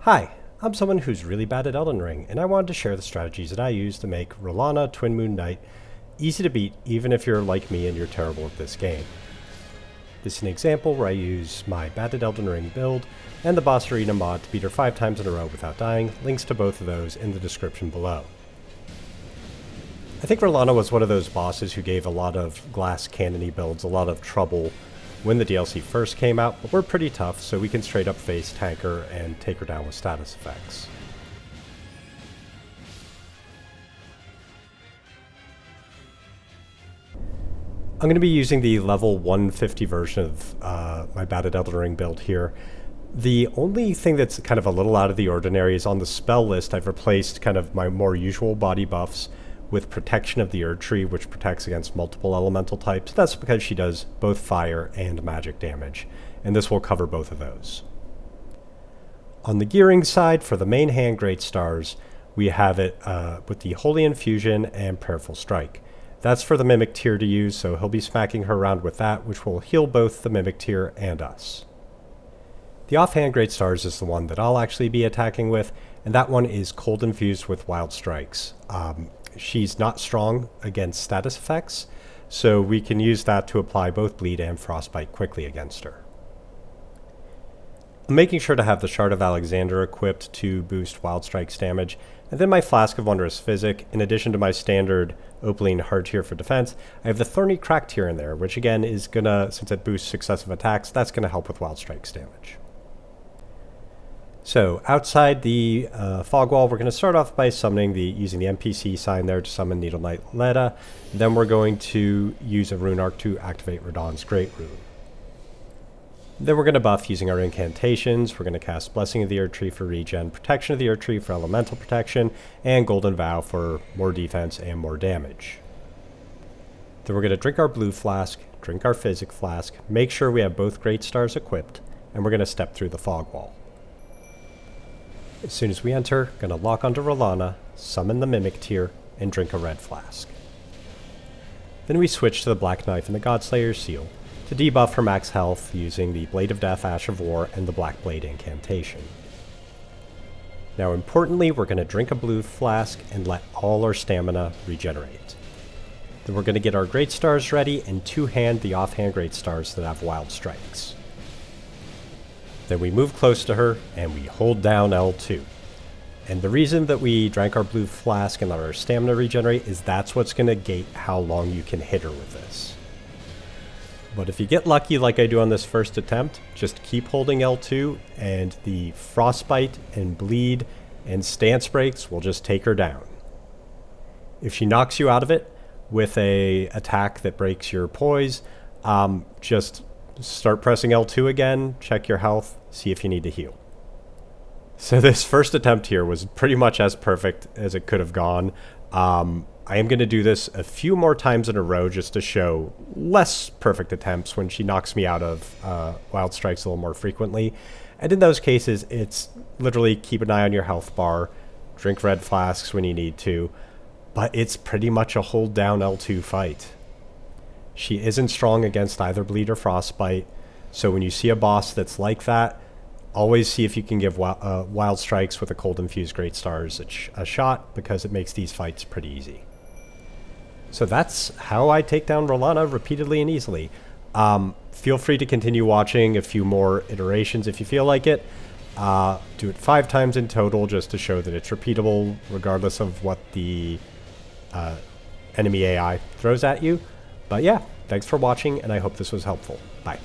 Hi, I'm someone who's really bad at Elden Ring, and I wanted to share the strategies that I use to make Rellana Twin Moon Knight easy to beat even if you're like me and you're terrible at this game. This is an example where I use my bad at Elden Ring build and the boss arena mod to beat her 5 times in a row without dying. Links to both of those in the description below. I think Rellana was one of those bosses who gave a lot of glass cannony builds a lot of trouble when the DLC first came out, but we're pretty tough, so we can straight up face tank her and take her down with status effects. I'm going to be using the level 150 version of my bad at Elden Ring build here. The only thing that's kind of a little out of the ordinary is on the spell list I've replaced kind of my more usual body buffs with Protection of the Erdtree, which protects against multiple elemental types. That's because she does both fire and magic damage, and this will cover both of those. On the gearing side, for the main hand Great Stars, we have it with the Holy Infusion and Prayerful Strike. That's for the Mimic tier to use, so he'll be smacking her around with that, which will heal both the Mimic tier and us. The offhand Great Stars is the one that I'll actually be attacking with, and that one is Cold Infused with Wild Strikes. She's not strong against status effects, so we can use that to apply both Bleed and Frostbite quickly against her. I'm making sure to have the Shard of Alexander equipped to boost Wild Strike's damage, and then my Flask of Wondrous Physic. In addition to my standard Opaline hard tier for defense, I have the Thorny Crack tier in there, which again is gonna, since it boosts successive attacks, that's gonna help with Wild Strike's damage. So outside the fog wall, we're going to start off by summoning using the NPC sign there to summon Needle Knight Leda. Then we're going to use a Rune Arc to activate Radahn's Great Rune. Then we're going to buff using our incantations. We're going to cast Blessing of the Erdtree for regen, Protection of the Erdtree for elemental protection, and Golden Vow for more defense and more damage. Then we're going to drink our blue flask, drink our Physic flask, make sure we have both Great Stars equipped, and we're going to step through the fog wall. As soon as we enter, going to lock onto Rellana, summon the Mimic tier, and drink a red flask. Then we switch to the Black Knife and the Godslayer's Seal to debuff her max health using the Blade of Death, Ash of War, and the Black Blade Incantation. Now importantly, we're going to drink a blue flask and let all our stamina regenerate. Then we're going to get our Great Stars ready and two-hand the offhand Great Stars that have Wild Strikes. Then we move close to her, and we hold down L2. And the reason that we drank our blue flask and let our stamina regenerate is that's what's going to gate how long you can hit her with this. But if you get lucky like I do on this first attempt, just keep holding L2, and the Frostbite and Bleed and Stance Breaks will just take her down. If she knocks you out of it with a attack that breaks your poise, just start pressing L2 again, check your health, see if you need to heal. So this first attempt here was pretty much as perfect as it could have gone. I am going to do this a few more times in a row just to show less perfect attempts when she knocks me out of Wild Strikes a little more frequently. And in those cases, it's literally keep an eye on your health bar, drink red flasks when you need to, but it's pretty much a hold down L2 fight. She isn't strong against either Bleed or Frostbite, so when you see a boss that's like that, always see if you can give Wild Strikes with a Cold Infused Great Stars a shot, because it makes these fights pretty easy. So that's how I take down Rellana repeatedly and easily. Feel free to continue watching a few more iterations if you feel like it. Do it 5 times in total just to show that it's repeatable regardless of what the enemy AI throws at you. But yeah, thanks for watching, and I hope this was helpful. Bye.